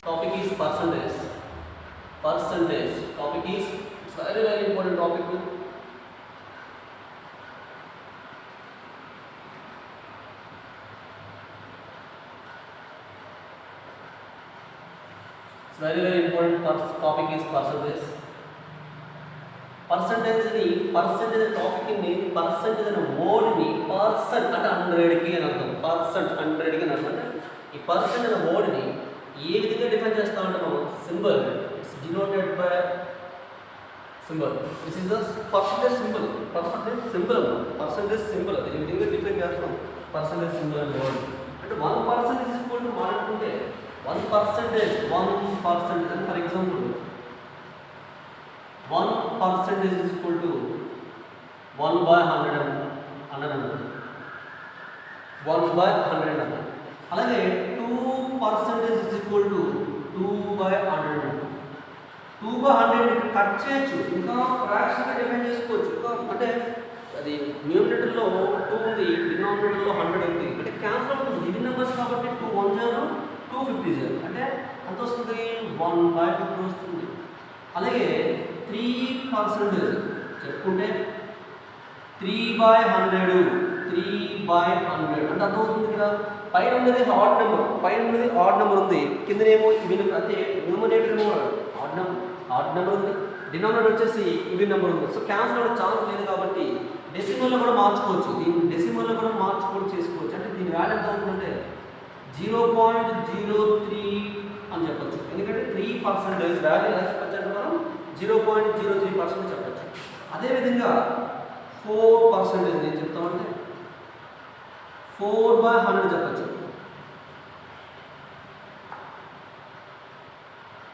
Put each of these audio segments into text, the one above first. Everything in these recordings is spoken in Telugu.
Topic is percentage. Percentage. Topic is very very important topic. Very very important topic is percentage. Percentage topic ni percentage అనే word ni percent అంటే 100 కి అని అర్థం. percent 100 కి అని అర్థం. ఈ percent అనే word ni ఏ విధంగా డిఫైన్ చేస్తా ఉంటాం మనం symbol it's denoted by symbol. This is the percentage symbol. Percentage symbol అది ఈ విధంగా డిఫైన్ చేస్తాం. పర్సెంటేజ్ సింబల్ అనే word అంటే 1% ఇస్ ఈక్వల్ టు మాట్లాడుకుంటే 1% and for example 1% is equal to 1/100 1/100 అలాగే 2% is equal to 2/100 2/100 కట్ చేయొచ్చు, ఇంకా ఫ్రాక్షన్ గా డిఫైన్ చేసుకోవచ్చు. అంటే అది న్యూమరేటర్ లో 2 ఉంది, డినామినేటర్ లో 100 ఉంది, అంటే క్యాన్సిల్ అవుతుంది. ఇది నెంబర్స్ కాబట్టి 2 1 0 250 అంటే ఎంత వస్తుంది? 1/50 వస్తుంది. అలాగే 3% చెప్పుకుంటే 3/100 అంటే ఎంత అవుతుంది? ఇక్కడ పైన ఉన్నది ఆడ్ నెంబర్ ఉంది, కిందనేమో ఈవెన్ అంటే న్యూమరేటర్ ఏమో ఆడ్ నెంబర్ ఉంది, డినామినేటర్ వచ్చేసి ఈవెన్ నెంబర్ ఉంది. సో క్యాన్సిల్ అవ్వడం ఛాన్స్ లేదు కాబట్టి డెసిమల్లో కూడా మార్చుకోవచ్చు. దీన్ని డెసిమల్లో కూడా చేసుకోవచ్చు. అంటే దీని వాల్యూ ఎంత అవుతుందంటే 0.03 అని చెప్పచ్చు. ఎందుకంటే 3% వాల్యూ ఎలా చెప్పచ్చు అంటే మనం 0.03% చెప్పచ్చు. అదేవిధంగా 4% నేను చెప్తామంటే 4/100 చెప్పచ్చు.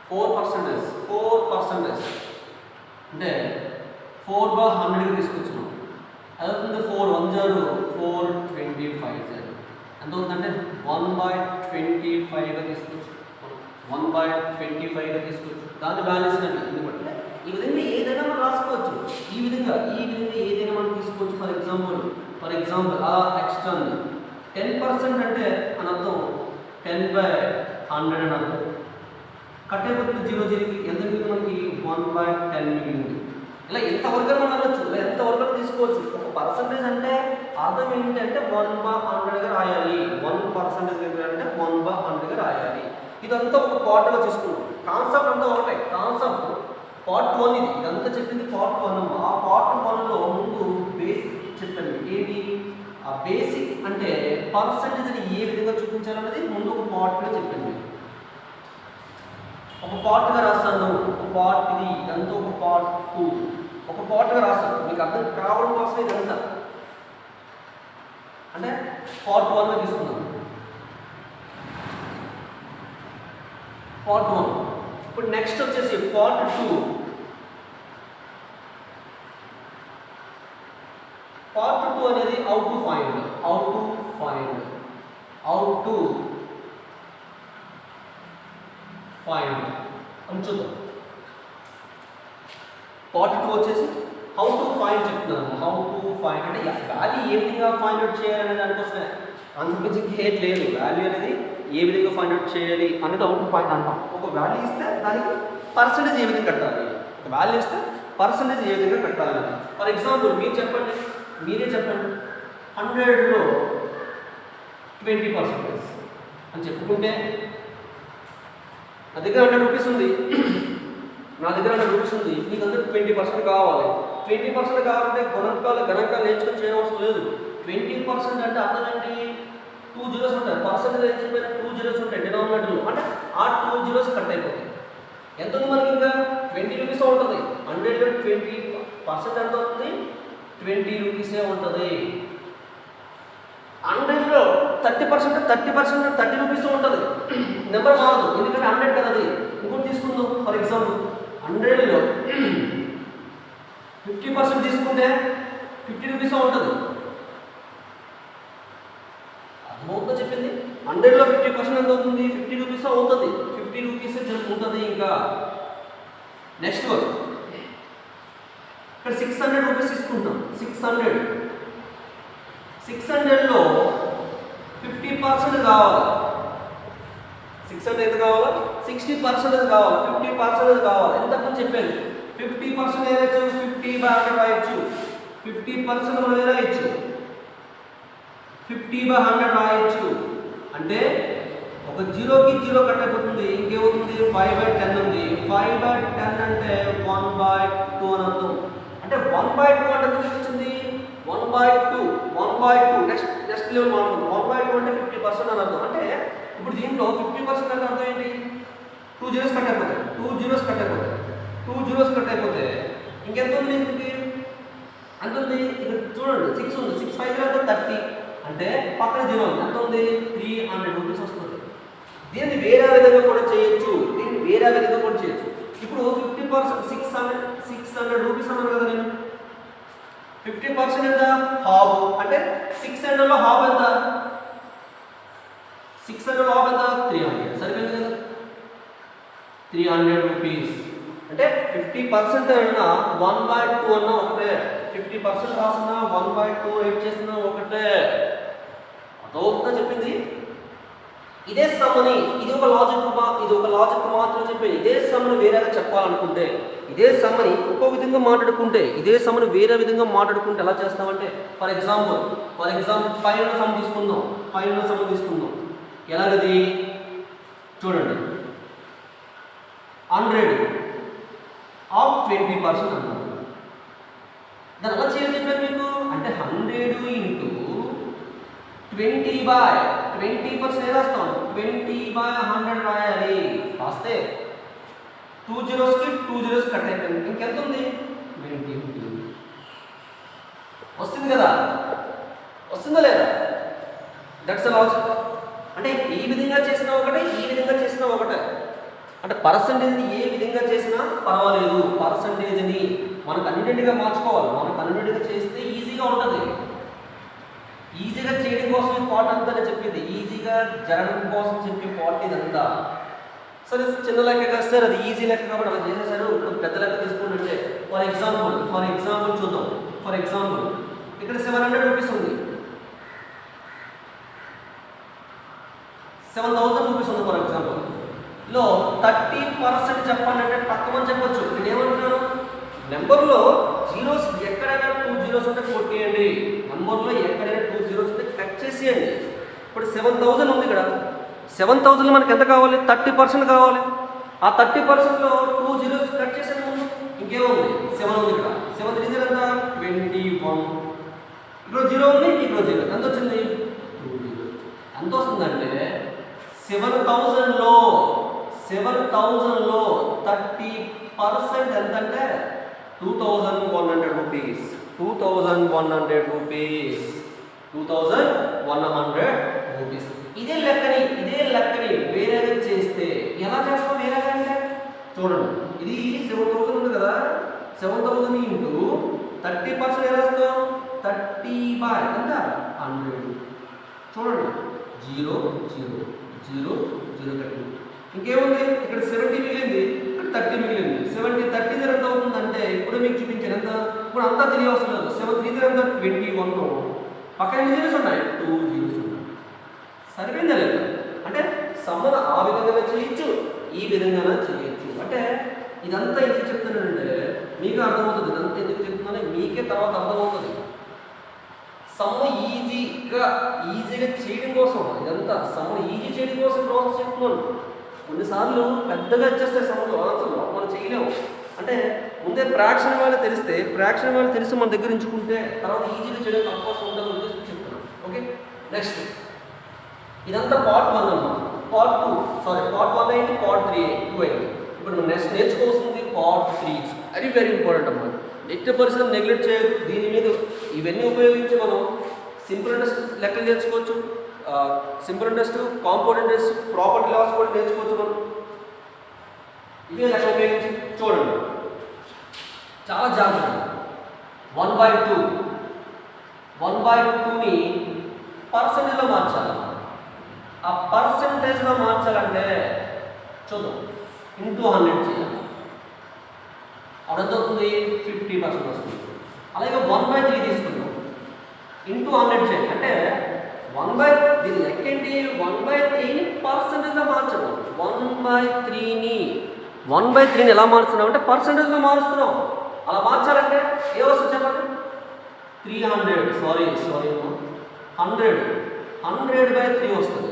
4% అంటే 4/100 తీసుకొచ్చున్నాం. అదవుతుంది 4 1 0 4 25 ఎంత అవుతుందంటే 1/25 తీసుకోవచ్చు. 1/25 తీసుకోవచ్చు. దాని వాల్యూస్ అండి. ఎందుకంటే ఈ విధంగా ఏదైనా మనం రాసుకోవచ్చు. ఈ విధంగా ఏదైనా మనం తీసుకోవచ్చు. ఫర్ ఎగ్జాంపుల్ ఎక్స్టర్న్ 10% అంటే అని అర్థం 10/100 అని అర్థం. కట్ అయిపోతుంది 0 ఎంత మిగిలింది మనకి? 1/10 మిగిలింది. ఇలా ఎంతవరకు మనం అనొచ్చు, ఇలా ఎంతవరకు తీసుకోవచ్చు. ఒక పర్సంటేజ్ అంటే అర్థం ఏంటంటే 1/100గా రాయాలి. 1% అంటే 1/100గా రాయాలి. ఇదంతా ఒక పార్ట్గా తీసుకున్నాం. కాన్సెప్ట్ అంతా ఒకటే. కాన్సెప్ట్ పార్ట్ 1 ఇదంతా చెప్పింది పార్ట్ 1. ఆ పార్ట్ 1లో ముందు బేసిక్ చెప్పండి. ఏంటి ఆ బేసిక్ అంటే పర్సంటేజ్ని ఏ విధంగా చూపించాలన్నది ముందు ఒక పార్ట్గా చెప్పింది. ఒక పార్ట్గా రాస్తాను, ఒక పార్ట్ ఇది, ఇదంతా ఒక పార్ట్ 2 ఒక పార్ట్గా రాస్తాను. మీకు అర్థం కావడం కోసం ఇదంతా అంటే పార్ట్ 1గా తీసుకున్నాను. పార్ట్ 1. ఇప్పుడు నెక్స్ట్ వచ్చేసి పార్ట్ 2. పార్ట్ 2 అనేది హౌ టు ఫైండ్ అని చూద్దాం. పార్ట్ 2 వచ్చేసి హౌ టు ఫైండ్ చెప్తున్నాను. హౌ టు ఫైండ్ అంటే వాల్యూ ఏ విధంగా ఫైండ్ అవుట్ చేయాలనే దానికోసమే. అందుకు హేట్ లేదు. వాల్యూ అనేది ఏ విధంగా ఫైండ్ అవుట్ చేయాలి అనేది హౌ టు ఫైండ్ అంటాం. ఒక వాల్యూ ఇస్తే దానికి పర్సంటేజ్ ఏ విధంగా కట్టాలి. ఒక వాల్యూ ఇస్తే పర్సంటేజ్ ఏ విధంగా కట్టాలి. ఫర్ ఎగ్జాంపుల్ మీరే చెప్పండి 100లో 20% అని చెప్పుకుంటే నా దగ్గర 100 రూపీస్ ఉంది. మీకు అందరూ 20% కావాలి. 20% కావాలంటే గణాంకాలు నేర్చుకొని చేయవలసిన లేదు. 20% అంటే అర్థం ఏంటి? 2 zeros ఉంటాయి. పర్సెంటేజ్ ఏం చెప్పినా 2 zeros ఉంటాయి డినామినేటర్లో. అంటే ఆ 2 zeros కట్ అయిపోతాయి. ఎంత ఉంది మనకి? ఇంకా 20 రూపీస్ ఉంటుంది. 100లో 20% ఎంత అవుతుంది? 20 రూపీసే ఉంటుంది. 100లో 30% 30 రూపీస్ ఉంటుంది. నెంబర్ మారదు, ఎందుకంటే 100 కదా అది. ఇంకోటి తీసుకుందాం. ఫర్ ఎగ్జాంపుల్ 100లో 50% తీసుకుంటే 50 రూపీస్ ఉంటుంది. అర్థమవుతుందో చెప్పింది? 100లో 50% ఎంత అవుతుంది? 50 రూపీస్ అవుతుంది. 50 రూపీస్ ఉంటుంది. ఇంకా నెక్స్ట్ వన్ ఇక్కడ 600 రూపీస్ తీసుకుంటాం. 600లో 50% కావాలి. 600 ఎంత కావాలా? 60% కావాలి, 50% కావాలి. ఎంతకుముందు చెప్పాను 50% ఏదైతే 50/100 రాయొచ్చు. 50% మనం ఏదో రాయొచ్చు 50/100 రాయొచ్చు. అంటే ఒక 0కి 0 కట్ అయిపోతుంది. ఇంకేమవుతుంది 5/10 ఉంది. 5/10 అంటే 1/2 అని అర్థం. అంటే 1/2 అంటే ఎందుకు వచ్చింది 1/2 నెక్స్ట్ లెవెల్ మారుతుంది. 1/2 అంటే 50% అని అర్థం. అంటే ఇప్పుడు దీంట్లో 50% అంటే అర్థం ఏంటి 2 zeros కట్ అయిపోతాయి. 2 zeros కట్ అయిపోతాయి. 2 zeros కట్ అయిపోతే ఇంకెంత ఉంది దీనికి ఎంత ఉంది ఇక్కడ చూడండి 6 ఉంది. 6 5 అంటే 30 అంటే పక్కన 0 ఉంది. ఎంత ఉంది 300 రూపీస్ వస్తుంది. దీన్ని వేరే విధంగా కూడా చేయొచ్చు. ఇప్పుడు 50% 600 రూపీస్ అన్నారు కదా నేను 50% ఎంత హాఫ్ అంటే 600లో హాఫ్ ఎంత 600లో హాఫ్ ఎంత 300 సరిపోయింది కదా 300 రూపీస్. అంటే 50% అన్నా 1/2 అన్నా ఒకటే. 50% రాస్తున్నా 1/2 ఎయిట్ చేస్తున్నా ఒకటే. అదవుతుందా చెప్పింది. ఇదే సమ్మని ఇది ఒక లాజిక్ మాత్రం చెప్పేది. ఇదే సమ్మని వేరేగా చెప్పాలనుకుంటే ఇదే సమ్మని ఇంకో విధంగా మాట్లాడుకుంటే ఇదే సమ్మని వేరే విధంగా మాట్లాడుకుంటే ఎలా చేస్తామంటే ఫర్ ఎగ్జాంపుల్ పైన సమ్ తీసుకుందాం. ఎలాగది చూడండి 100 ఆఫ్ 20% అన్నారు. దాన్ని ఎలా చేయాలి చెప్పారు మీకు అంటే 100 ఇంటూ 20% ఏ రాస్తాం 20/100 రాయాలి. రాస్తే 2 zeros కి 2 zeros కట్ అయిపోయింది. ఇంకెంత ఉంది 20 వస్తుంది కదా వస్తుందా లేదా దట్స్ లాజిక్. అంటే ఈ విధంగా చేసినా ఒకటే ఈ విధంగా చేసినా ఒకటే. అంటే పర్సంటేజ్ని ఏ విధంగా చేసినా పర్వాలేదు. పర్సంటేజ్ని మనకు అన్నిటిగా మార్చుకోవాలి. మనకు అన్నిటిగా చేస్తే ఈజీగా ఉంటుంది. ఈజీగా చేయడం కోసం ఈ పార్ట్ అంతా చెప్పింది. ఈజీగా జరగడం కోసం చెప్పే పార్ట్ ఇదంతా. సరే చిన్న లెక్క కాదు సార్ అది ఈజీ లెక్క కాబట్టి అలా చేసేసారు. ఇప్పుడు పెద్ద లెక్క తీసుకుంటుంటే ఫర్ ఎగ్జాంపుల్ చూద్దాం. ఫర్ ఎగ్జాంపుల్ ఇక్కడ 700 రూపీస్ ఉంది. 7,000 రూపీస్ ఉంది ఫర్ ఎగ్జాంపుల్ లో 30% చెప్పండి అంటే తక్కువ అని చెప్పొచ్చు. నేను ఏమంటున్నాను నెంబర్లో జీరోస్ ఎక్కడైనా 2 zeros ఉంటే కొట్టేయండి. నెంబర్లో ఎక్కడైనా 2 zeros ఉంటే కట్ చేసేయండి. ఇప్పుడు 7,000 ఉంది. ఇక్కడ 7,000 మనకి ఎంత కావాలి 30% కావాలి. ఆ 30%లో 2 zeros కట్ చేసేది ముందు ఇంకేముంది 7 ఉంది. ఇక్కడ 7 3 ఎంత 21. ఇక్కడ 0 ఉంది ఇక్కడ 0 ఎంత వచ్చింది 2 zeros. ఎంత వస్తుందంటే 7,000లో 30% ఎంత అంటే 2,100 రూపీస్. 2,100 రూపీస్. ఇదే లెక్కని వేరేగా చేస్తే ఎలా చేస్తాం వేరేగా అంటే చూడండి ఇది 7,000 ఉంది కదా 7,000 ఇంటూ 30% ఎలా వేస్తాం 30/100 చూడండి 0 0 0 0 కట్టి ఇంకేముంది ఇక్కడ 70 మిగిలింది ఇక్కడ 30 మిగిలింది. 30 ఎంత అవుతుందంటే ఇప్పుడు మీకు చూపించాను ఎంత ఇప్పుడు అంతా తెలియవలసిన లేదు. 7 3 ఎంత 21. పక్కన ఎన్ని జీరోస్ ఉన్నాయి 2 zeros ఉన్నాయి. సరిపోయిందా లేదా అంటే సమ్మన ఆ విధంగా చేయొచ్చు ఈ విధంగా చేయొచ్చు. అంటే ఇదంతా ఎందుకు చెప్తున్నానంటే మీకు అర్థమవుతుంది. ఇదంతా ఎందుకు చెప్తున్నానో మీకే తర్వాత అర్థమవుతుంది. సమ్మ ఈజీగా చేయడం కోసం ఇదంతా సమ్మ ఈజీ చేయడం కోసం ప్రాసెస్ చెప్తున్నాను. కొన్నిసార్లు పెద్దగా వచ్చేస్తే సమ్మలు ఆన్సర్లు మనం చేయలేము. అంటే ముందే ఫ్రాక్షన్ వాళ్ళు తెలిసి మన దగ్గర ఉంచుకుంటే తర్వాత ఈజీగా చేయడం అవకాశం ఉండదు ఉద్దేశం చెప్తున్నాను. ఓకే నెక్స్ట్ ఇదంతా పార్ట్ 1 అన్నమాట. పార్ట్ 1 అయింది పార్ట్ 3 2 అయింది. ఇప్పుడు నెక్స్ట్ నేర్చుకోవాల్సింది పార్ట్ 3 వెరీ ఇంపార్టెంట్ అన్నమాట. 80% నెగ్లెక్ట్ చేయదు. దీని మీద ఇవన్నీ ఉపయోగించి మనం సింపుల్ ఇంట్రెస్ట్ లెక్కలు నేర్చుకోవచ్చు. Simple interest compound interest property loss కూడా నేర్చుకోవచ్చు. మనం ఇవే లెక్క ఉపయోగించి చూడండి చాలా జాగ్రత్త. 1/2ని పర్సెంటేజ్లో మార్చాలి. ఆ పర్సెంటేజ్లో మార్చాలంటే చూద్దాం ఇంటూ 100 చేయాలి. అప్పుడు అవుతుంది 50% వస్తుంది. అలాగే 1/3 తీసుకుందాం ఇంటూ 100 చేయాలి. అంటే దీని లెక్క ఏంటి 1/3ని పర్సెంటేజ్లో మార్చడం. 1/3ని 1/3ని ఎలా మారుస్తున్నాం అంటే పర్సంటేజ్లో మారుస్తున్నాం. అలా మార్చాలంటే ఏ వస్తుంది చెప్పండి? 300 సారీ 100/3 వస్తుంది.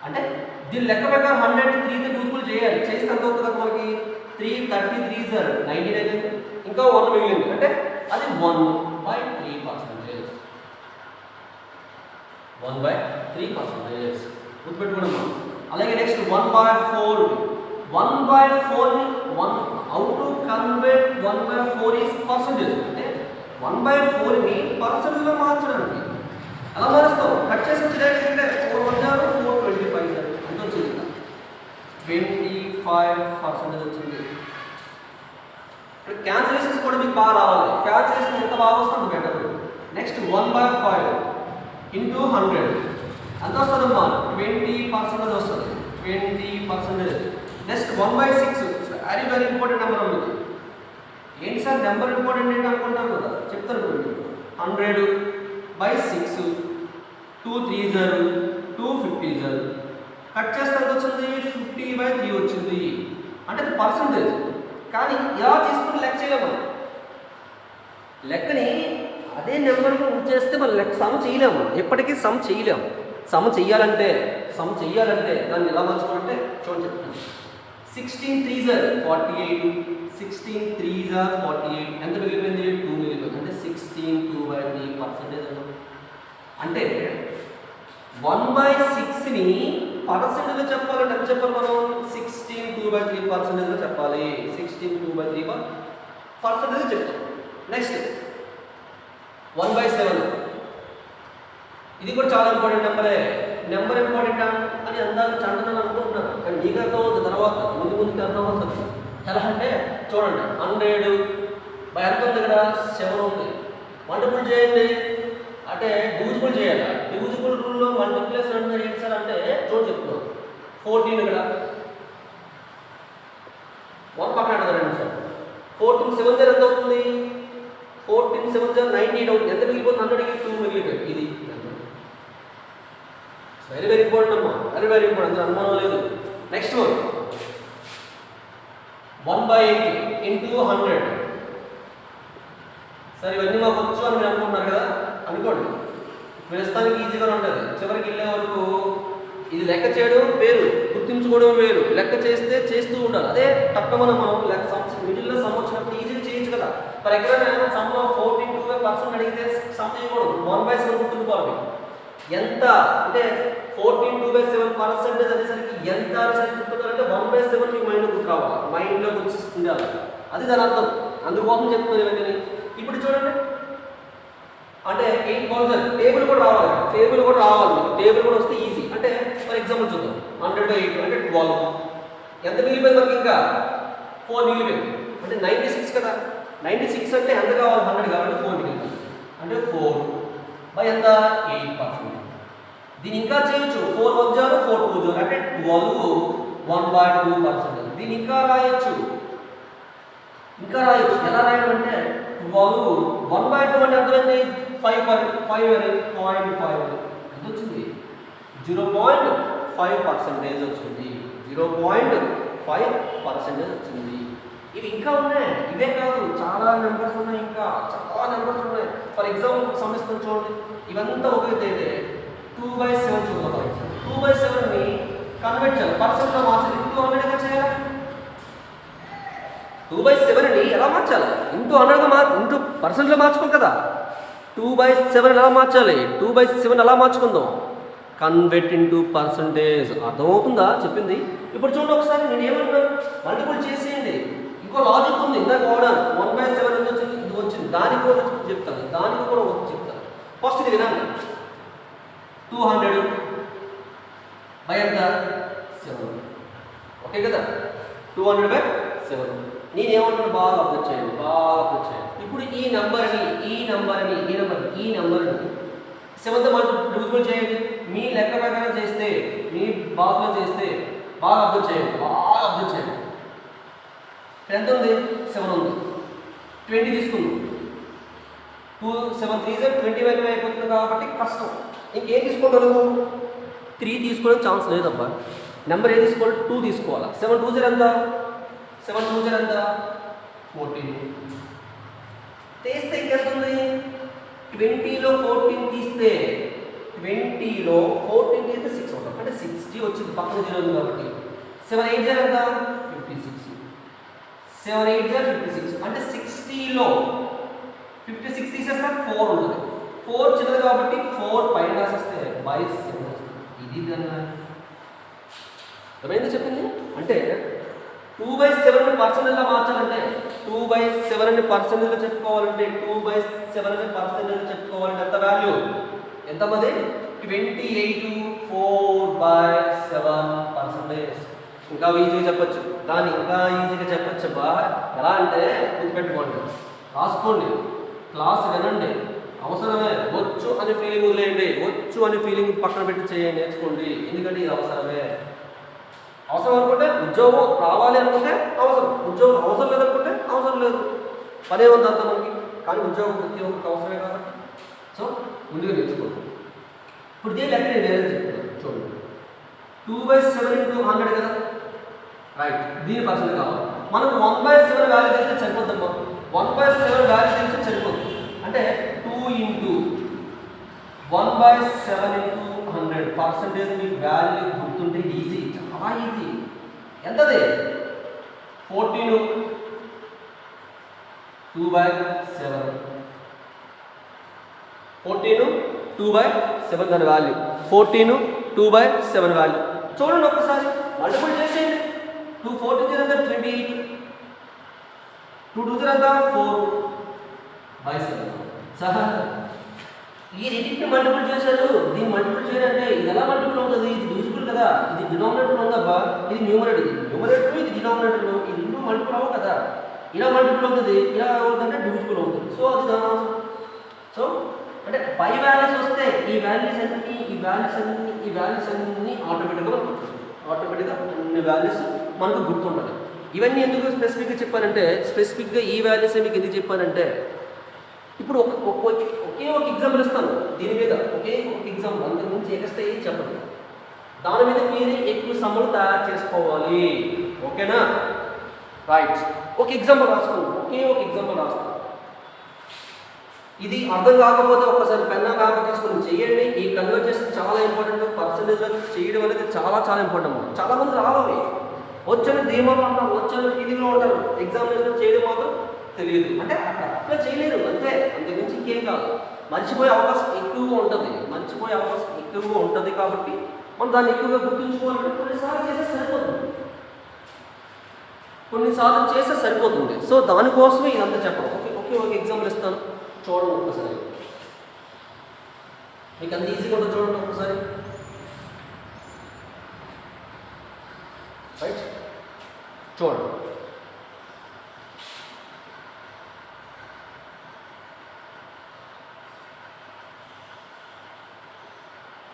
అంటే దీని లెక్క ప్రకారం 100ని 3తో డివిజిబుల్ చేయాలి. చేస్తే ఎంత అవుతుంది మనకి? 333 99 ఇంకా 1 మిగిలింది అంటే అది 1/3%. 1/3% గుర్తుపెట్టుకున్నాం. అలాగే నెక్స్ట్ 1/4. 1/4ని how to convert 1/4 is percentage అంటే 1/4ని పర్సంటేజ్లో మార్చడానికి అలా మారుస్తాం. కట్ చేసి వచ్చి డైరెక్ట్ అంటే 425 ఎంత వచ్చింది? 25% వచ్చింది. క్యాన్సిలేషన్స్ కూడా మీకు బాగా రావాలి. క్యాన్సిలేషన్ ఎంత బాగా వస్తుంది బెటర్. నెక్స్ట్ 1/5 ఇంటూ 100 ఎంత వస్తుందమ్మా? 20% వస్తుంది. 20%. Next 1/6 very very important number ఉంది. ఏంటి సార్ నెంబర్ ఇంపార్టెంట్ ఏంటి అనుకుంటారు కదా, చెప్తాను. 100/6 2 3 250 కట్ చేస్తే ఎంత వచ్చింది? 50/3 వచ్చింది. అంటే అది పర్సంటేజ్. కానీ ఎలా తీసుకుని లెక్క చేయలేము. లెక్కని అదే నెంబర్గా ఉంచేస్తే మనం లెక్క సమ చేయలేము. ఎప్పటికీ సమ చేయలేము. సమ చెయ్యాలంటే దాన్ని ఎలా మార్చుకోవాలంటే చూడండి చెప్తాను. 16 3 48 16 3 48 ఎంత మిగిలిపోయింది? 2 మిగిలిపోయింది. అంటే 16 2/3%. అంటే 1/6ని పర్సెంటేజ్లో చెప్పాలంటే ఎంత చెప్పాలి మనం? 16 2/3%గా చెప్పాలి. 16 2/3% చెప్తాం. నెక్స్ట్ 1/7 ఇది కూడా చాలా ఇంపార్టెంట్ నెంబరే. నెంబర్ ఇంపార్టెంట్ అని అందాలు చందనని అనుకుంటున్నాను, కానీ నీకు అర్థం అవుతుంది తర్వాత, ముందుకు అర్థం అవుతుంది. ఎలా అంటే చూడండి 100 ఎంత ఉంది ఇక్కడ? 7 ఉంది. మల్టిపుల్ చేయండి అంటే డివిజిబుల్ చేయాలి. డివిజిబుల్ రూల్లో మల్టిప్లేషన్ అంటే ఏంటి సార్ అంటే చూడండి చెప్తున్నాను. 14 ఇక్కడ 1 పక్కన అడగండి సార్. 14 7 ఎంత అవుతుంది? 14 7 98 అవుతుంది. ఎంత మిగిలిపోతుంది? 100కి 2 మిగిలిపోయింది. ఇది వెరీ వెరీ ఇంపార్టెంట్ అమ్మా, వెరీ వెరీ ఇంపార్టెంట్, అనుమానం లేదు. Next 1/8 into 100. సరే ఇవన్నీ మాకు వచ్చు అని మీరు అనుకుంటున్నారు కదా, అనుకోండి. ప్రస్తుతానికి ఈజీగా ఉంటుంది. చివరికి వెళ్ళే వరకు ఇది లెక్క చేయడం వేరు, గుర్తించుకోవడం వేరు. లెక్క చేస్తూ ఉండాలి. అదే తక్కువ మనం లెక్క మిడిల్లో సమ్ వచ్చినప్పుడు ఈజీగా చేయొచ్చు కదా. ఫర్ ఎగ్జాంపుల్ సమ్లో 14 అడిగితే సమ్ చేయకూడదు. 1/7 గుర్తుంచుకోవాలి. ఎంత అంటే 14 2/7% అనేసరికి ఎంత అనేసరికి గుర్తుండాలంటే 1/7 మీకు మైండ్లో గుర్తు రావాలి, మైండ్లో గుర్తుండాలి. అది దాని అర్థం. అందుకోసం చెప్తున్నారు ఇవన్నీ. ఇప్పుడు చూడండి అంటే 8000 టేబుల్ కూడా రావాలి. టేబుల్ కూడా వస్తే ఈజీ. అంటే ఫర్ ఎగ్జాంపుల్ చూద్దాం. 100/8 అంటే 12. ఎంత మిగిలిపోయింది మనకి? ఇంకా 4 మిగిలిపోయింది. అంటే 96 కదా. 96 అంటే ఎంత కావాలి? 100 కాబట్టి 4 మిగిలిపోయింది. అంటే 4 ఎంత? 8%. దీన్ని ఇంకా చేయొచ్చు. 4 1 4 2 అంటే 12 1/2%. దీన్ని ఇంకా రాయొచ్చు. ఎలా రాయడం అంటే 12 1/2 అంటే అర్థమైంది 5 ఎంత వచ్చింది? 0.5% వచ్చింది. 0.5% వచ్చింది. ఇవి ఇంకా ఉన్నాయి. ఇవే కాదు, చాలా నెంబర్స్ ఉన్నాయి. ఫర్ ఎగ్జాంపుల్ సమస్య చూడండి. ఇవంతా ఒకటి అయితే 2/7 చూద్దాం. 2/7ని కన్వర్ట్ చేయాలి, పర్సెంట్లో మార్చాలి. ఇంటూ 100గా చేయాలి. 2/7ని ఎలా మార్చాలి? ఇంటూ 100గా ఇంటూ పర్సెంట్లో మార్చుకోం కదా. 2/7 ఎలా మార్చాలి? 2/7 ఎలా మార్చుకుందాం? Convert into percentage. అర్థమవుతుందా చెప్పింది? ఇప్పుడు చూడండి ఒకసారి. నేను ఏమంటున్నాను? మల్టిపుల్ చేసేయండి. ఇంకో లాజిక్ ఉంది. ఇందాక కూడా 1/7 ఎంత వచ్చింది? ఇది వచ్చింది. దానికి కూడా చెప్తాను. ఫస్ట్ ఇది వినండి. 200/7 ఓకే కదా. 200/7 నేనేమంటున్నాను? బాగా అబ్జర్వ్ చేయండి. ఇప్పుడు ఈ నెంబర్ని 7తో డివిజిబుల్ చేయండి. మీ లెక్క ప్రకారం చేస్తే, మీ బాక్స్లో చేస్తే బాగా అబ్జర్వ్ చేయండి. ఎంత ఉంది? 7 ఉంది. 20 తీసుకుందాం. 2 7 3 20 వాల్యూ అయిపోతుంది కాబట్టి కష్టం. ఇంకేం తీసుకోగలము? 3 తీసుకోవడానికి ఛాన్స్ లేదబ్బా. నెంబర్ ఏది తీసుకోవాలి? 2 తీసుకోవాలి. 7 2 0 ఎంత? 7 2 0 ఎంత? 14. తీస్తే ఎంత ఉంది? 20లో 14 తీస్తే 20లో 14 తీస్తే 6 అవుతుంది. అంటే 60 వచ్చింది, పక్కన 0 ఉంది కాబట్టి. 7 8 0 ఎంత? 56. 7 8 0 56. అంటే 60లో 56 తీసేస్తే 4 ఉంటుంది. 4 చిన్నది కాబట్టి 4 పైన రాసేస్తే బై 7 వస్తుంది. ఇది దాన్ని ఏమైంది చెప్పింది అంటే 2/7 పర్సెంటేజ్లో మార్చాలంటే 2/7 పర్సెంటేజ్లో చెప్పుకోవాలంటే 2/7 పర్సెంటేజ్ చెప్పుకోవాలంటే ఎంత వాల్యూ? ఎంత మంది? 28 4/7%. ఇంకా ఈజీగా చెప్పచ్చు, కానీ ఇంకా ఈజీగా చెప్పచ్చు బా. ఎలా అంటే గుర్తుపెట్టుకోండి, రాసుకోండి, క్లాస్ వినండి, అవసరమే. వచ్చు అనే ఫీలింగ్ వదిలేయండి, వచ్చు అనే ఫీలింగ్ పక్కన పెట్టి చేయండి, నేర్చుకోండి. ఎందుకంటే ఇది అవసరమే. అవసరం అనుకుంటే ఉద్యోగం రావాలి అనుకుంటే అవసరం, ఉద్యోగం అవసరం లేదనుకుంటే అవసరం లేదు. పనే ఉంది అంత మనకి, కానీ ఉద్యోగం ప్రతి ఒక్కరికి అవసరమే కాబట్టి సో ముందుగా నేర్చుకోండి. ఇప్పుడు దీని లెక్క నేను వేరే చెప్తాను చూడండి. 2/7 × 100 కదా, రైట్. దీని పర్సెంట్ కావాలి మనకు. 1/7 వాల్యూ తెలిస్తే సరిపోద్దమ్మా. 1/7 వాల్యూ తెలిస్తే సరిపోతుంది. అంటే 2 × 1/7 × 100 పర్సెంటేజ్ మీకు వాల్యూ గుర్తుంటే ఈజీ, చాలా ఈజీ. ఎంతది? 14 2/7. 14 2/7 దాని వాల్యూ. 14 2/7 వాల్యూ. చూడండి ఒక్కసారి మల్టిపుల్ చేసేయండి. 2 14 ఎంత? 28. 2 2 ఎంత? 4/7. సహా ఈ రెండింటిని మల్టిపుల్ చేశారు. దీన్ని మల్టిపుల్ చేయాలంటే ఇది ఎలా మల్టిపుల్ అవుతుంది? ఇది డివిజిబుల్ కదా, ఇది డినామినేటర్ ఉందబ్బా, ఇది న్యూమరేటర్. ఇది న్యూమరేటర్, ఇది డినామినేటర్. ఇది రెండు మల్టిపుల్ అవ్వవు కదా. ఇలా మల్టిపుల్ అవుతుంది, ఇలా అవుతుందంటే డివిజిబుల్ అవుతుంది. సో అది దాని అవసరం. సో అంటే పై వాల్యూస్ వస్తే ఈ వాల్యూస్ అన్ని ఆటోమేటిక్గా అన్ని వాల్యూస్ మనకు గుర్తుంటుంది. ఇవన్నీ ఎందుకు స్పెసిఫిక్గా చెప్పానంటే, స్పెసిఫిక్గా ఈ వాల్యూస్ మీకు ఎందుకు చెప్పానంటే, ఇప్పుడు ఒకే ఒక ఎగ్జాంపుల్ ఇస్తాను దీని మీద, ఒకే ఒక ఎగ్జాంపుల్, అంతకు మించి ఎక్స్ట్రా ఏం చెప్పండి. దాని మీద మీరు ఎక్కువ సమ్ములు తయారు చేసుకోవాలి. ఓకేనా? రైట్. ఒక ఎగ్జాంపుల్ రాసుకోండి, ఒకే ఒక ఎగ్జాంపుల్ రాసుకోండి. ఇది అర్థం కాకపోతే ఒక్కసారి పెన్నా పేపర్ తీసుకొని చేయండి. ఈ కన్వర్జేషన్ చాలా ఇంపార్టెంట్. పర్సంటేజ్లో చేయడం అనేది చాలా చాలా ఇంపార్టెంట్. చాలా మంది రావాలి, వచ్చని ధీమాలో ఉంటారు, వచ్చని ఫీలింగ్లో ఉంటారు, ఎగ్జామినేషన్ చేయడం మాత్రం తెలియదు. అంటే అక్కడ అప్లై చేయలేరు, అంతే, అంతకుమించి ఇంకేం కాదు. మర్చిపోయే అవకాశం ఎక్కువగా ఉంటుంది, కాబట్టి మనం దాన్ని ఎక్కువగా గుర్తుంచుకోవాలంటే కొన్నిసార్లు చేస్తే సరిపోతుంది. సో దానికోసమే ఇదంతా చెప్పడం. ఒకే ఒక ఎగ్జాంపుల్ ఇస్తాను, చూడండి ఒక్కసారి. మీకు అంత ఈజీగా ఉంటుంది, చూడండి ఒక్కసారి. రైట్, చూడండి.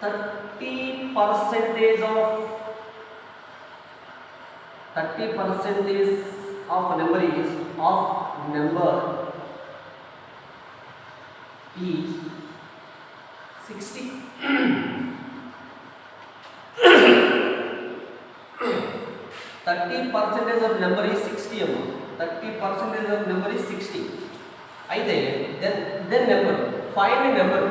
Thirty percentage of number is 60. 30% of number is 60 అమ్మా. 30% of number is 60. అయితే then number, find number.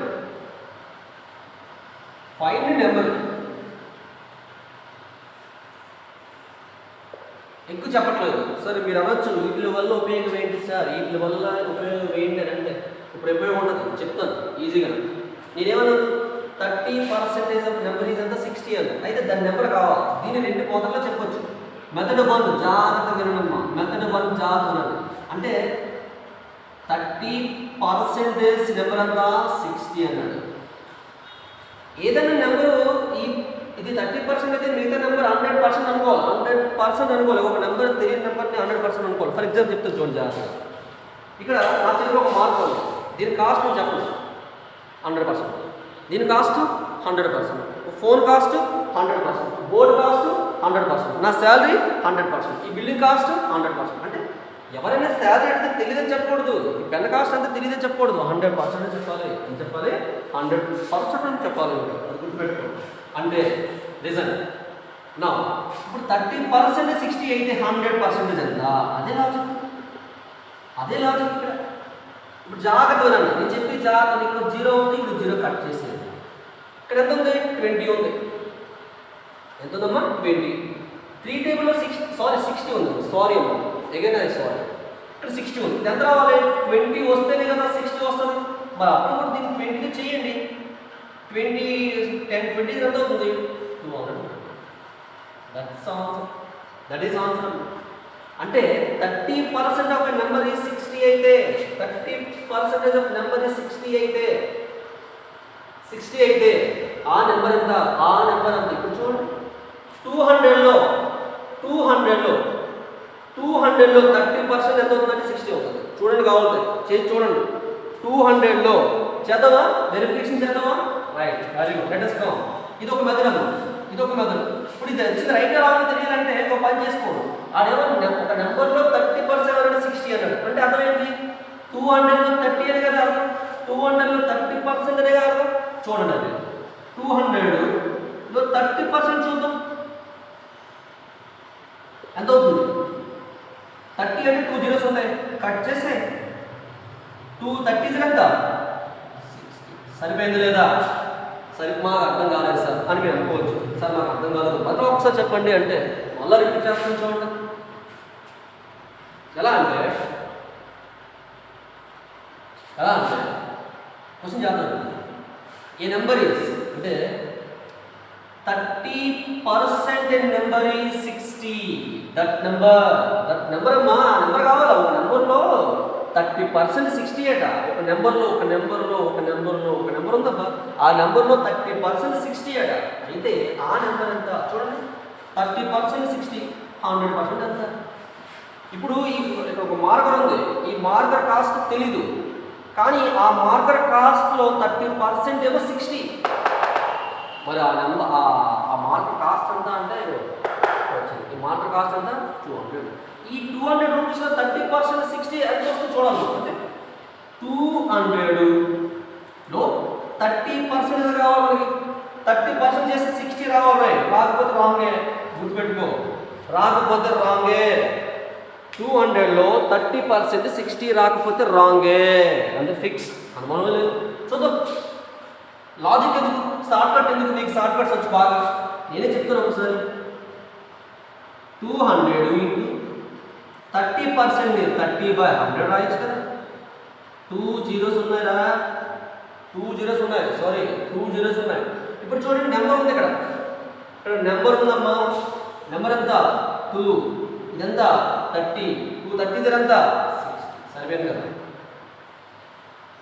ఎక్కువ చెప్పట్లేదు సార్. మీరు అనొచ్చు వీటి వల్ల ఉపయోగం ఏంటి సార్, వీటి వల్ల ఉపయోగం ఏంటి అని అంటే, ఇప్పుడు ఉపయోగం ఉండదు, చెప్తాను ఈజీగా. నేనేమన్నాను? 30% ఆఫ్ నెంబర్ ఈజ్ అంతా 60 అని. అయితే దాని నెంబర్ కావాలి. దీన్ని 2 కోతల్లో చెప్పొచ్చు. మెథడ్ 1 జాగ్రత్త వినమ్మా. మెథడ్ 1 జాగ్రత్త వినండి. అంటే 30% నెంబర్ అంతా 60 అన్నాడు. ఏదైనా నెంబరు ఇది 30% అయితే మిగతా నెంబర్ 100% అనుకోవాలి. 100% అనుకోవాలి. ఒక నెంబర్ తెలియని నెంబర్ని 100% అనుకోవాలి. ఫర్ ఎగ్జాంపుల్ చెప్తే చూడండి జాగ్రత్త. ఇక్కడ నా చేతిలో ఒక మార్క్ ఉంది, దీని కాస్ట్ చెప్పండి 100%, దీని cost 100%, phone cost 100%, board cost 100%, నా శాలరీ 100%, ఈ బిల్డింగ్ కాస్ట్ 100%. అంటే ఎవరైనా శాలరీ అంటే తెలియదని చెప్పకూడదు, ఈ పెన్ కాస్ట్ అంటే తెలియదని చెప్పకూడదు, 100% చెప్పాలి. ఏం చెప్పాలి? 100% అని చెప్పాలి. అది గుర్తుపెట్టుకోండి. అంటే రీజన్ నా ఇప్పుడు 30% 60 అయితే 100% ఎంత? అదే లాజిక్ ఇక్కడ. ఇప్పుడు జాగ్రత్త వినండి, నేను చెప్పి జాగ్రత్త. ఇక్కడ 0 ఉంది, ఇక్కడ 0 కట్ చేసేది. ఇక్కడ ఎంత ఉంది? 20 ఉంది. ఎంత ఉందమ్మా? 20. 3 టేబుల్లో 60 ఉంది. సారీ అమ్మా, అగైన్ అది సారీ. ఇక్కడ 60 ఉంది. ఇది ఎంత రావాలి? 20 వస్తేనే కదా 60 వస్తుంది. మరి అప్పుడు కూడా దీన్ని 20 చేయండి. 20 ఎంత అవుతుంది? 200. That is answer. అంటే 30% ఆఫ్ నెంబర్ ఈజ్ 60 అయితే, 30% ఆఫ్ నెంబర్ ఈజ్ 60 అయితే ఆ నెంబర్ ఎంత? ఆ నెంబర్ అంత. ఇప్పుడు చూడండి, 200లో 30% ఎంత అవుతుందంటే 60 అవుతుంది. చూడండి, కావాలి చేసి చూడండి. 200లో చేద్దామా? వెరిఫికేషన్ చేద్దామా? Right, very good. Let us go. ఇది ఒక మెథడ్ అమ్మా, ఇది ఒక మెథడ్. ఇప్పుడు ఇది వచ్చింది రైట్ రావాలని తెలియాలంటే ఒక పని చేసుకోండి. ఆడేమో ఒక నెంబర్లో 30% అంటే 60 అన్నాడు. అంటే అర్థం ఏంటి? 200లో 30 అనే కదా అర్థం. 200లో 30% అనే కదా అర్థం. చూడండి, అది 200లో 30% చూద్దాం ఎంత అవుతుంది? 30 అంటే 2 zeros ఉంటాయి, కట్ చేస్తే 2 30s ఎంత? 60. సరిపోయింది లేదా? మాకు అర్థం కాలేదు సార్ అని మీరు అనుకోవచ్చు. సార్ మాకు అర్థం కాలేదు, మళ్ళీ ఒకసారి చెప్పండి అంటే మళ్ళీ రిపీట్ చేస్తాను. చూడండి ఎలా అంటే క్వశ్చన్ చేద్దాం. ఏ నెంబర్ ఈజ్ అంటే 30% నెంబర్ ఈజ్ 60. దట్ నెంబర్ అమ్మా, ఆ నెంబర్ కావాలా? ఒక నెంబర్లో 30% 60 అట. ఒక నెంబర్లో ఉందబ్బా, ఆ నెంబర్లో 30% 60 అట. అయితే ఆ నెంబర్ ఎంత? చూడండి, 30% 60, 100% ఎంత? ఇప్పుడు ఇక్కడ ఒక మార్కర్ ఉంది. ఈ మార్కర్ కాస్ట్ తెలీదు, కానీ ఆ మార్కర్ కాస్ట్లో 30% ఏమో 60. మరి ఆ నెంబర్ ఆ మార్కర్ కాస్ట్ ఎంత అంటే ఈ మార్కర్ కాస్ట్ ఎంత? 200. ఈ 200 రూపీస్లో 30% 60 ఎంత వస్తుంది చూడాలి. అంటే 200లో 30% కావాలి మనకి. 30% చేస్తే 60 రావాలి. రాకపోతే రాంగే, గుర్తుపెట్టుకో, రాకపోతే రాంగే. 200లో 30% 60 రాకపోతే రాంగే, అంటే ఫిక్స్. అనుమానం లేదు. చూద్దాం లాజిక్ ఎందుకు, షార్ట్ కట్ ఎందుకు? నీకు షార్ట్ కట్స్ వచ్చి బాగా నేనే చెప్తాను ఒకసారి. 200 ఇంటూ 30% 30/100 రాయొచ్చు కదా. 2 zeros ఉన్నాయిరా, 2 zeros ఉన్నాయి. సారీ, 2 zeros ఉన్నాయి. ఇప్పుడు చూడండి, నెంబర్ ఉంది ఇక్కడ నెంబర్ ఉందమ్మా. నెంబర్ ఎంత? 2. ఇదంతా 30. 2 30 ఎంత? 60. సరిపోయింది కదా,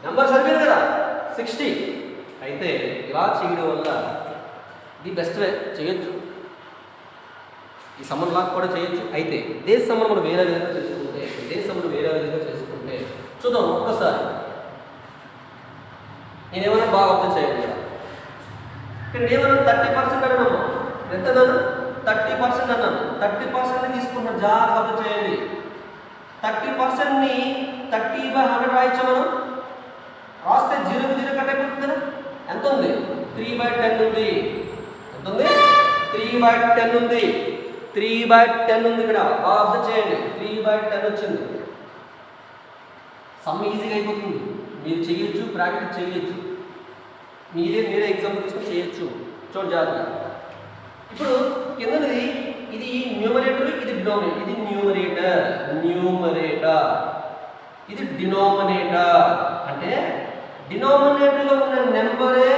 నెంబర్ సరిపోయింది కదా, 60. అయితే ఇలా చేయడం వల్ల ఇది బెస్ట్ వే చేయొచ్చు. ఈ సమ్మర్ లాక్ కూడా చేయొచ్చు. అయితే ఇదే సమ్మర్ మనం వేరే విధంగా చేసుకుంటే చూద్దాం ఒక్కసారి. నేనేమన్నా బాగా అర్థం చేయాలి కదా. ఇక్కడ ఏమన్నా 30% అన్నాను. ఎంత అన్నాను? 30% అన్నాను. 30% తీసుకున్నాను, జాగ్రత్త అర్థం చేయండి. 30%ని 30/100 రాయొచ్చా మనం? రాస్తే 0 కట్ అయిపోతుంది కదా. ఎంత ఉంది? 3/10 ఉంది. ఎంత ఉంది? 3/10 ఉంది. 3/10 ఉంది ఇక్కడ. బాగా అర్థం చేయండి. 3/10 వచ్చింది. సమ్ ఈజీగా అయిపోతుంది. మీరు చేయొచ్చు, ప్రాక్టీస్ చేయొచ్చు. మీరే ఎగ్జామ్ తీసుకొని చేయొచ్చు. చూడండి జాగ్రత్త. ఇప్పుడు కిందది ఇది న్యూమరేటర్, ఇది డినామినేటర్. ఇది న్యూమరేటర్, ఇది డినామినేటర్. అంటే డినామినేటర్లో ఉన్న నెంబరే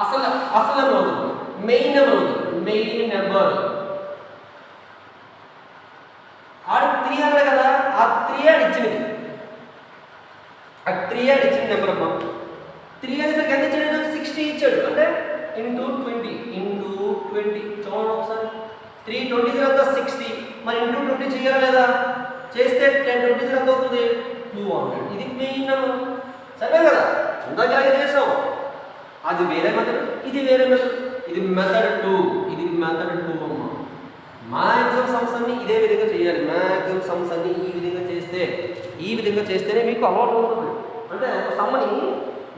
అసలు నెంబర్ అవుతుంది, మెయిన్ నెంబర్ అవుతుంది. మెయిన్ నెంబర్ ఆడు 3 అన్నాడు కదా, ఆ 3 ఆడు ఇచ్చినది. ఆ 3 ఆడు ఇచ్చిన నెంబర్ అమ్మా. 3 అనేసరికి ఎంత ఇచ్చాడు? 60 ఇచ్చాడు. అంటే ఇంటూ 20. చూడండి ఒకసారి. 3 20 ఎంత? 60. మరి ఇంటూ 20 చేయాలా లేదా? చేస్తే 10 20 ఎంత అవుతుంది? 200. ఇది మెయిన్ నెంబర్. సరే కదా, ఇందాక చేసాం. అది వేరే మెథడ్, ఇది వేరే మెథడ్. ఇది మెథడ్ 2 అమ్మ. మ్యాక్సిమం సమ్స్ అన్ని ఇదే విధంగా చేయాలి. మ్యాక్సిమం సమ్స్ అన్ని ఈ విధంగా చేస్తేనే మీకు అలవాటు ఉంటుంది. అంటే ఒక సమ్మని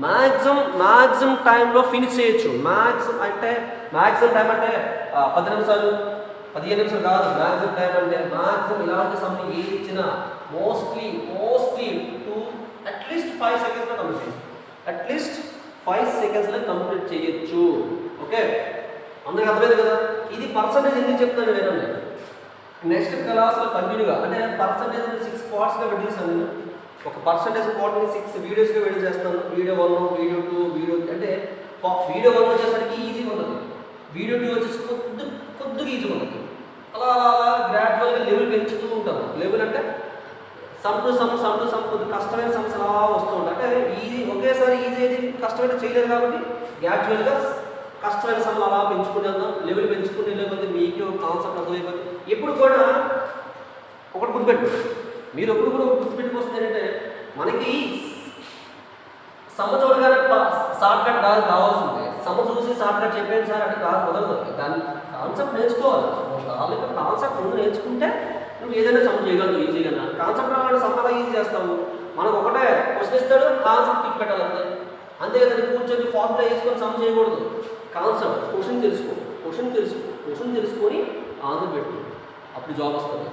మ్యాక్సిమం టైంలో ఫినిష్ చేయొచ్చు. మ్యాక్సిమం టైం అంటే 10 నిమిషాలు 15 నిమిషాలు కాదు. మ్యాక్సిమం టైం అంటే మ్యాక్సిమం ఇలాంటి సమయం ఏది ఇచ్చినా మోస్ట్లీ టు అట్లీస్ట్ 5 సెకండ్స్లో కంప్లీట్ చేయొచ్చు. అట్లీస్ట్ 5 సెకండ్స్లో కంప్లీట్ చేయొచ్చు. ఓకే, అందరికి అర్థమైంది కదా. ఇది పర్సంటేజ్ ఎందుకు చెప్తాను వినండి. నెక్స్ట్ క్లాస్లో కంటిన్యూగా అంటే పర్సంటేజ్ 6 పార్ట్స్గా విడిచేస్తాను నేను. ఒక పర్సంటేజ్ పార్ట్ని 6 వీడియోస్గా విడి చేస్తాను. వీడియో 1, వీడియో 2, వీడియో అంటే వీడియో 1 వచ్చేసరికి ఈజీగా ఉంటుంది. వీడియో 2 వచ్చేసి కొద్దిగా ఈజీగా ఉంటుంది. అలా గ్రాడ్యువల్గా లెవెల్ పెంచుతూ ఉంటాను. లెవెల్ అంటే సమ్ టు సమ్ కొద్దిగా కష్టమైన సమస్య అలా వస్తూ ఉంటాయి. అంటే ఒకేసారి ఈజీ అయితే కష్టమైన చేయలేదు కాబట్టి గ్రాడ్యువల్గా కష్టమైన సమయం అలా పెంచుకుని వెళ్దాం. లెవెల్ పెంచుకుని వెళ్ళకపోతే మీకు కాన్సెప్ట్ అర్థమైపోతుంది. ఎప్పుడు కూడా ఒకటి గుర్తుపెట్టు, మీరు ఎప్పుడు కూడా గుర్తుపెట్టుకోవాల్సింది ఏంటంటే మనకి సమ చూడగానే షార్ట్ కట్ కావాల్సిందే. సమ చూసి షార్ట్ కట్ చెప్పేది సార్ అంటే కాదు, కుదరదు. దాని కాన్సెప్ట్ నేర్చుకోవాలి. కాన్సెప్ట్ ముందు నేర్చుకుంటే నువ్వు ఏదైనా సమ చేయగలవు ఈజీగా. కాన్సెప్ట్ రావాలంటే సమ్మలా ఈజీ చేస్తావు. మనకు ఒకటే క్వశ్చన్ ఇస్తాడు, కాన్సెప్ట్ టిక్ పెట్టాలంటే అంతే కదా. కూర్చొని ఫార్ములా వేసుకొని సమ చేయకూడదు. కాన్సెప్ట్ క్వశ్చన్ తెలుసుకొని ఆన్సర్ పెట్టు, అప్పుడు జాబ్ వస్తుంది.